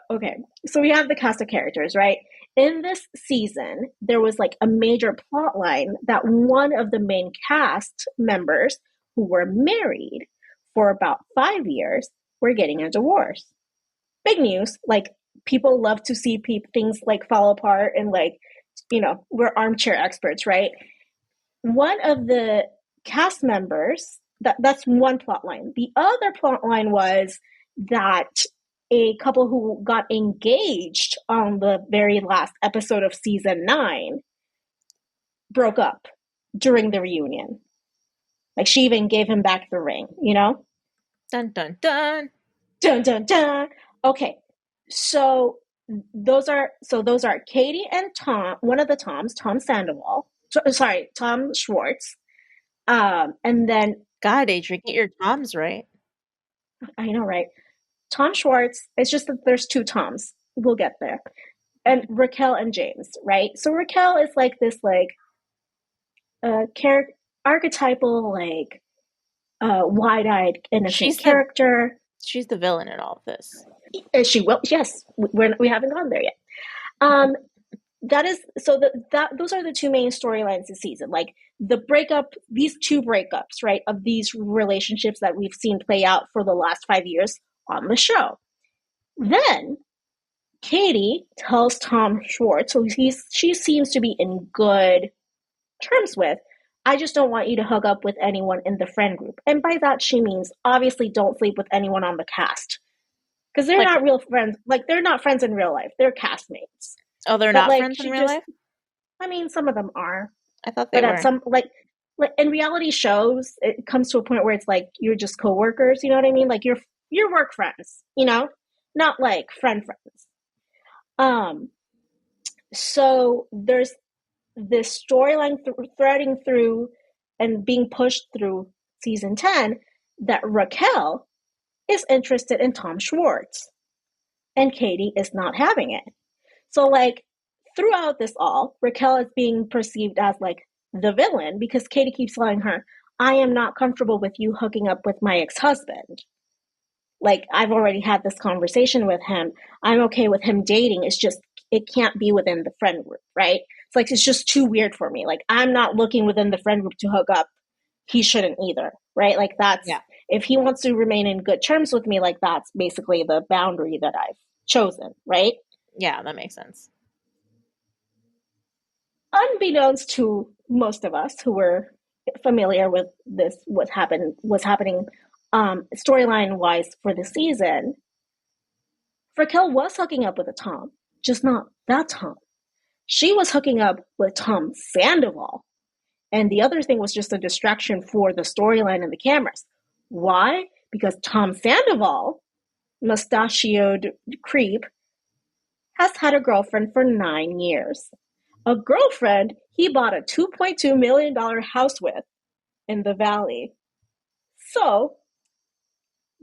okay, so we have the cast of characters, right? In this season, there was like a major plot line that one of the main cast members who were married for about 5 years were getting a divorce. Big news. Like people love to see things like fall apart and like, we're armchair experts, right? One of the cast members, that's one plot line. The other plot line was that a couple who got engaged on the very last episode of season 9 broke up during the reunion. Like she even gave him back the ring, Dun dun dun. Dun dun dun. Okay. So those are Katie and Tom, one of the Toms, Tom Sandoval. Sorry, Tom Schwartz. And then God, Adri, get your Toms right. I know, right? Tom Schwartz, it's just that there's two Toms. We'll get there. And Raquel and James, right? So Raquel is like this, like, archetypal, like, wide-eyed, innocent character. She's the villain in all of this. She will, yes. We haven't gone there yet. That is so that those are the two main storylines this season. Like the breakup, these two breakups, right, of these relationships that we've seen play out for the last 5 years on the show. Then Katie tells Tom Schwartz, who she seems to be in good terms with, I just don't want you to hook up with anyone in the friend group. And by that she means obviously don't sleep with anyone on the cast. Because they're not real friends. Like they're not friends in real life. They're castmates. Oh, they're not friends in real life? I mean, some of them are. I thought they were. But at some, like in reality shows, it comes to a point where it's like you're just coworkers, you know what I mean? Like you're work friends, not like friends. So there's this storyline threading through and being pushed through season 10 that Raquel is interested in Tom Schwartz. and Katie is not having it. So like throughout this all, Raquel is being perceived as like the villain because Katie keeps telling her, I am not comfortable with you hooking up with my ex-husband. Like I've already had this conversation with him. I'm okay with him dating. It's just it can't be within the friend group, right? It's like it's just too weird for me. Like I'm not looking within the friend group to hook up. He shouldn't either, right? Like that's Yeah. if he wants to remain in good terms with me, like that's basically the boundary that I've chosen, right? Yeah, that makes sense. Unbeknownst to most of us who were familiar with this, what's happening storyline wise for the season, Raquel was hooking up with a Tom, just not that Tom. She was hooking up with Tom Sandoval. And the other thing was just a distraction for the storyline and the cameras. Why? Because Tom Sandoval, mustachioed creep, has had a girlfriend for 9 years. A girlfriend he bought a $2.2 million house with in the Valley. So,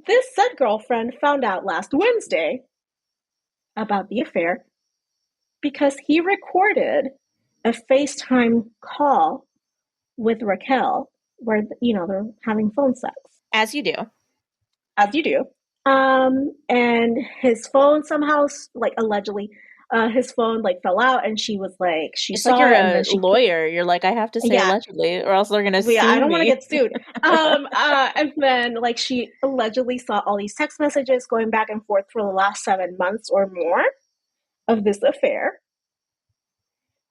this said girlfriend found out last Wednesday about the affair because he recorded a FaceTime call with Raquel where, they're having phone sex, As you do. as you do. And his phone somehow, like allegedly, his phone like fell out, and she was like, she It's like saw you're it, and then a she, lawyer. You're like, I have to say yeah, allegedly, or else they're gonna yeah, I sue don't want to me. get sued. And then like she allegedly saw all these text messages going back and forth for the last 7 months or more of this affair,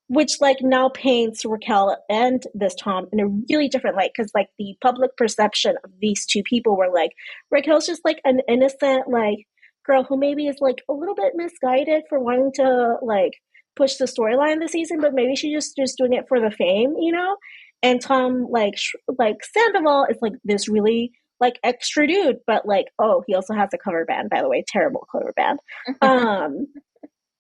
which like now paints Raquel and this Tom in a really different light because like the public perception of these two people were like Raquel's just like an innocent like girl who maybe is like a little bit misguided for wanting to like push the storyline this season, but maybe she's just doing it for the fame, And Tom like Sandoval is like this really like extra dude, but like oh he also has a cover band, by the way, terrible cover band. Um,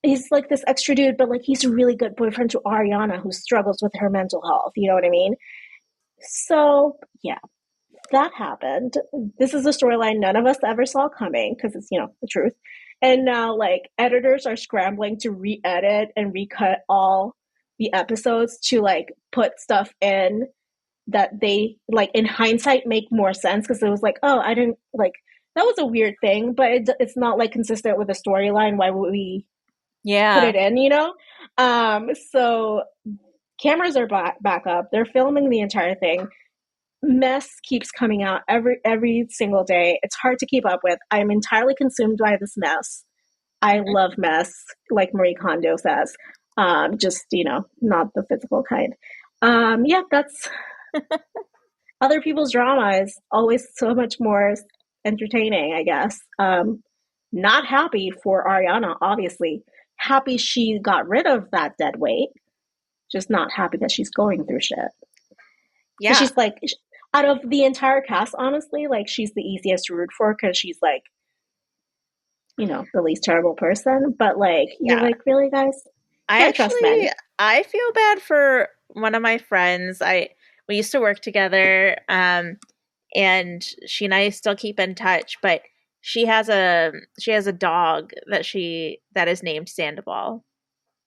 he's like this extra dude, but like he's a really good boyfriend to Ariana, who struggles with her mental health. You know what I mean? So yeah, that happened. This is a storyline none of us ever saw coming because it's the truth. And now like editors are scrambling to re-edit and recut all the episodes to like put stuff in that they like in hindsight make more sense because it was like oh I didn't like that was a weird thing, but it's not like consistent with the storyline. Why would we put Yeah. it in, So cameras are back up. They're filming the entire thing. Mess keeps coming out every single day. It's hard to keep up with. I'm entirely consumed by this mess. I love mess, like Marie Kondo says. Just not the physical kind. Yeah, that's other people's drama is always so much more entertaining, I guess. Not happy for Ariana, obviously. Happy she got rid of that dead weight, just not happy that she's going through shit. Because Yeah. she's like, out of the entire cast, honestly, like she's the easiest to root for because she's like, the least terrible person. But like, you're Yeah. like, really, guys? I Can't trust actually men. I feel bad for one of my friends. We used to work together, and she and I still keep in touch, but she has a dog that is named Sandoval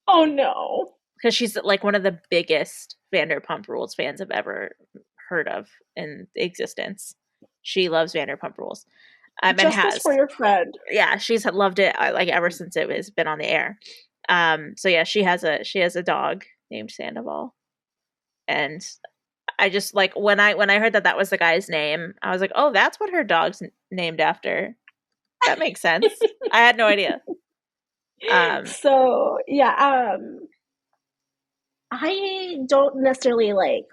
Oh no. because she's like one of the biggest Vanderpump Rules fans I've ever heard of in existence. She loves Vanderpump Rules, and Justice for has your friend. yeah, she's loved it like ever since it has been on the air. So yeah, she has a dog named Sandoval, and I just like when I heard that was the guy's name, I was like, oh, that's what her dog's named after. That makes sense. I had no idea. Um, So yeah, I don't necessarily like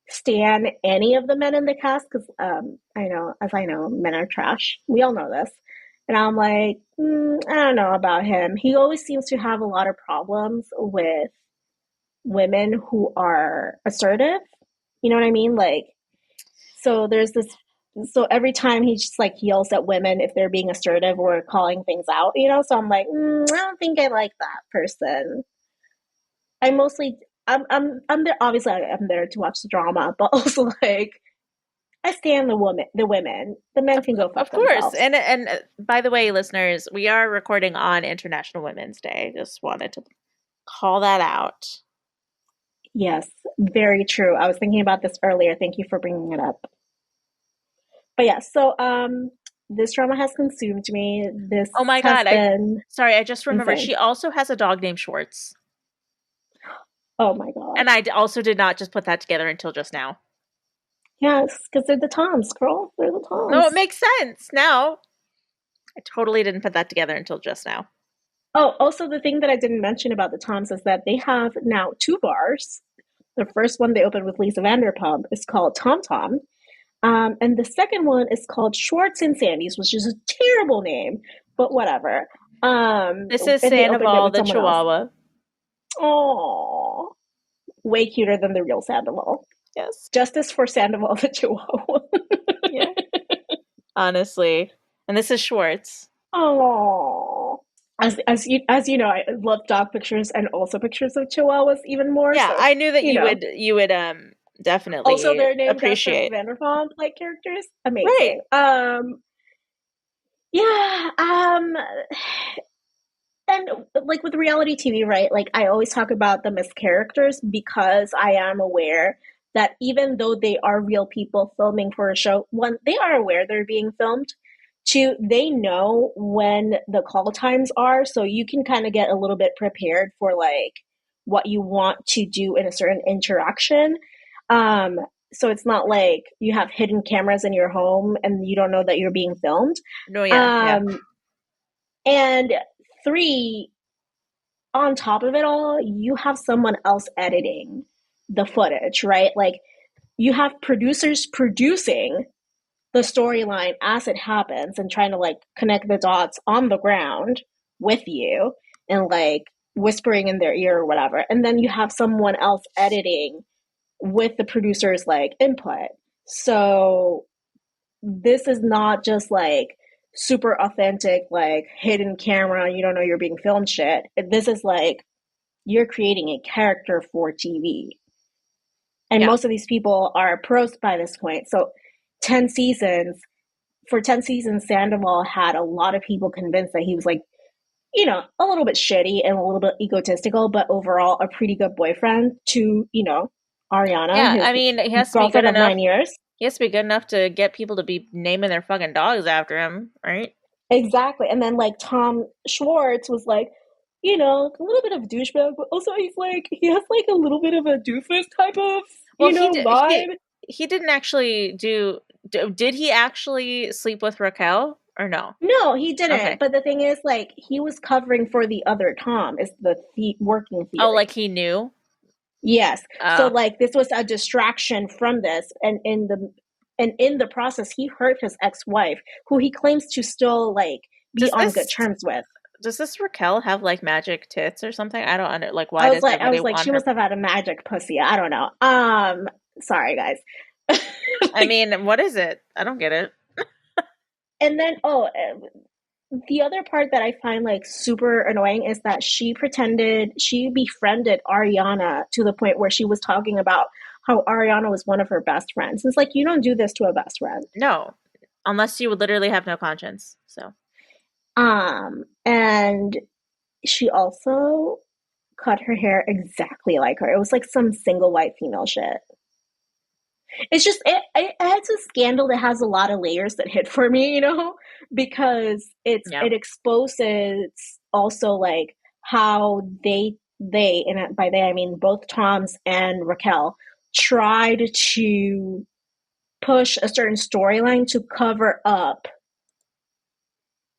stan any of the men in the cast because I know, men are trash. We all know this. And I'm like, I don't know about him. He always seems to have a lot of problems with women who are assertive. You know what I mean? Like, so there's this. So every time he just like yells at women if they're being assertive or calling things out, So I'm like, I don't think I like that person. I mostly I'm there. Obviously, I'm there to watch the drama, but also like I stand the woman. The women. The men Of, can go fuck of course. themselves. And by the way, listeners, we are recording on International Women's Day. Just wanted to call that out. Yes, very true. I was thinking about this earlier. Thank you for bringing it up. But yeah, so this drama has consumed me. This Oh my has god, been I just remembered insane. she also has a dog named Schwartz. Oh my god. And also did not just put that together until just now. Yes, because they're the Toms, girl. They're the No, it Toms. makes sense now. I totally didn't put that together until just now. Oh, also the thing that I didn't mention about the Toms is that they have now two bars. The first one they opened with Lisa Vanderpump is called Tom Tom. And the second one is called Schwartz and Sandy's, which is a terrible name, but whatever. This is And they opened it Sandoval with the someone else. Chihuahua. Oh, way cuter than the real Sandoval. Yes. Justice for Sandoval the Chihuahua. Yeah. Honestly. And this is Schwartz. Oh, as you know, I love dog pictures and also pictures of Chihuahuas even more. Yeah, So I knew that you know, you would also definitely they're named after appreciate. Vanderpump like characters. Right. Amazing. Yeah. And like with reality TV, right? Like I always talk about them as characters because I am aware that even though they are real people filming for a show, one, they are aware they're being filmed. Two, they know when the call times are, so you can kind of get a little bit prepared for like what you want to do in a certain interaction. Um, so it's not like you have hidden cameras in your home and you don't know that you're being filmed. No, yeah, yeah. Um, and three, on top of it all, you have someone else editing the footage, right? Like you have producers producing the storyline as it happens and trying to like connect the dots on the ground with you and like whispering in their ear or whatever. And then you have someone else editing with the producer's like input. So this is not just like super authentic, like hidden camera, you don't know you're being filmed shit. This is like you're creating a character for TV. And Yeah. most of these people are pros by this point. So 10 seasons, for 10 seasons, Sandoval had a lot of people convinced that he was like, you know, a little bit shitty and a little bit egotistical, but overall a pretty good boyfriend to, you know, Ariana, Yeah, his I mean, he has to be good girlfriend of enough. 9 years. He has to be good enough to get people to be naming their fucking dogs after him, right? Exactly. And then like Tom Schwartz was like, you know, a little bit of douchebag, but also he's like he has like a little bit of a doofus type of, Well, you know, vibe. he didn't actually did he actually sleep with Raquel or no? No, he didn't. Okay. But the thing is, like, he was covering for the other Tom, is working Oh, theory. like he knew? Yes. So Oh. like this was a distraction from this, and in the process, he hurt his ex-wife, who he claims to still like be Does on good this terms with. does this Raquel have like magic tits or something? I don't under like why does I everybody was like, want she her? must have had a magic pussy. I don't know. Sorry guys. I mean, what is it? I don't get it. And then the other part that I find like super annoying is that she befriended Ariana to the point where she was talking about how Ariana was one of her best friends. It's like you don't do this to a best friend. No. Unless you would literally have no conscience. So, And she also cut her hair exactly like her. It was like some single white female shit. It's just it's a scandal that has a lot of layers that hit for me, you know, because yeah. it exposes also like how they and by they I mean both Tom's and Raquel tried to push a certain storyline to cover up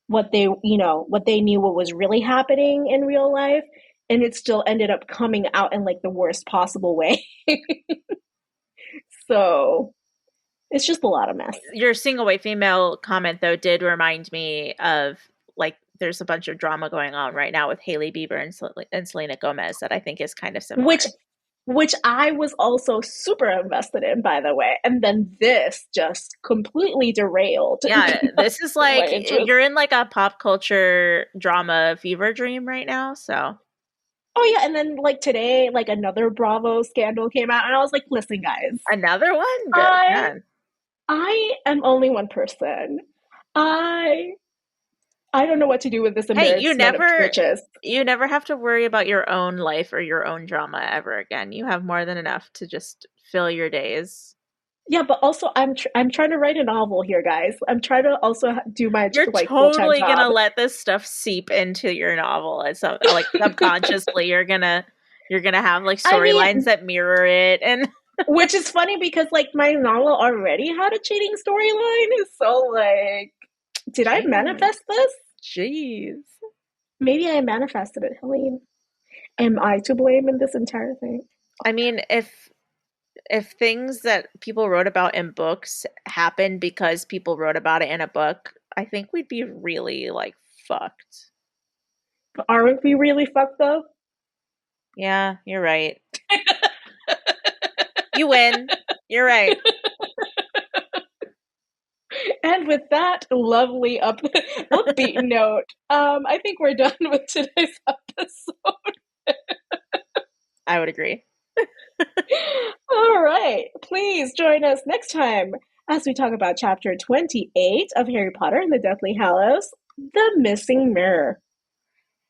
what they what they knew what was really happening in real life, and it still ended up coming out in like the worst possible way. So it's just a lot of mess. Your single white female comment though did remind me of like there's a bunch of drama going on right now with Hailey Bieber and Selena Gomez that I think is kind of which similar. which I was also super invested in, by the way. And then this just completely derailed Yeah, this is my like interest. you're in like a pop culture drama fever dream right now. So, Oh yeah, and then like today, like another Bravo scandal came out, and I was like, listen, guys, another one? Good I man. I am only one person. I I don't know what to do with this Hey, embarrassment of riches. you never have to worry about your own life or your own drama ever again. You have more than enough to just fill your days. Yeah, but also I'm trying to write a novel here, guys. I'm trying to also do my You're like full-time totally job. gonna let this stuff seep into your novel. It's like subconsciously you're gonna have like I storylines mean, that mirror it and which is funny because like my novel already had a cheating storyline. So like, did I jeez. manifest this? Jeez. Maybe I manifested it, Helene. Am I to blame in this entire thing? I mean, if things that people wrote about in books happened because people wrote about it in a book, I think we'd be really like fucked. But aren't we really fucked though? Yeah, you're right. You win. You're right. And with that lovely upbeat note, I think we're done with today's episode. I would agree. All right. Please join us next time as we talk about chapter 28 of Harry Potter and the Deathly Hallows, The Missing Mirror.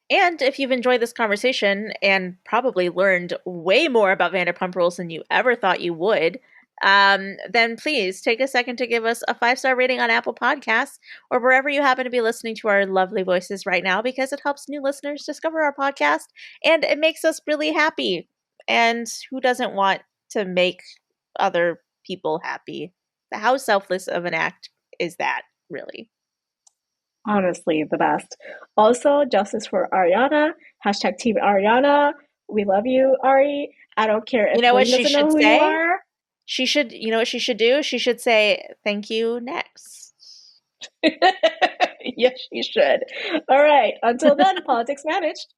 And if you've enjoyed this conversation and probably learned way more about Vanderpump Rules than you ever thought you would, then please take a second to give us a 5-star rating on Apple Podcasts or wherever you happen to be listening to our lovely voices right now, because it helps new listeners discover our podcast and it makes us really happy. And who doesn't want to make other people happy? How selfless of an act is that, really? Honestly, the best. Also, justice for Ariana. Hashtag Team Ariana. We love you, Ari. I don't care You if know what Helene she doesn't know should who you say? are. You know what she should do? She should say, thank you, next. Yes, she should. All right. Until then, politics managed.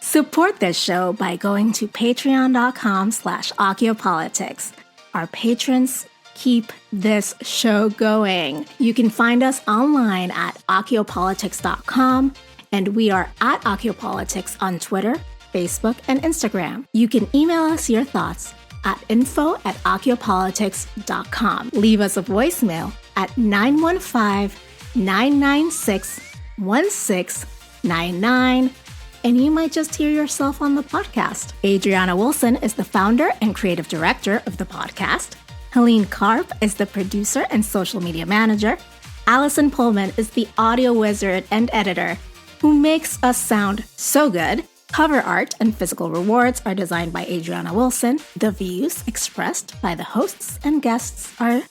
Support this show by going to patreon.com/acciopolitics. Our patrons keep this show going. You can find us online at acciopolitics.com, and we are at acciopolitics on Twitter, Facebook, and Instagram. You can email us your thoughts at info@acciopolitics.com. Leave us a voicemail at 915-996-1699. And you might just hear yourself on the podcast. Adriana Wilson is the founder and creative director of the podcast. Helene Karp is the producer and social media manager. Allison Pullman is the audio wizard and editor who makes us sound so good. Cover art and physical rewards are designed by Adriana Wilson. The views expressed by the hosts and guests are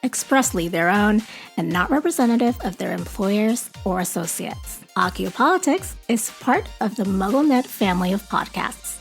expressly their own and not representative of their employers or associates. Acciopolitics is part of the MuggleNet family of podcasts.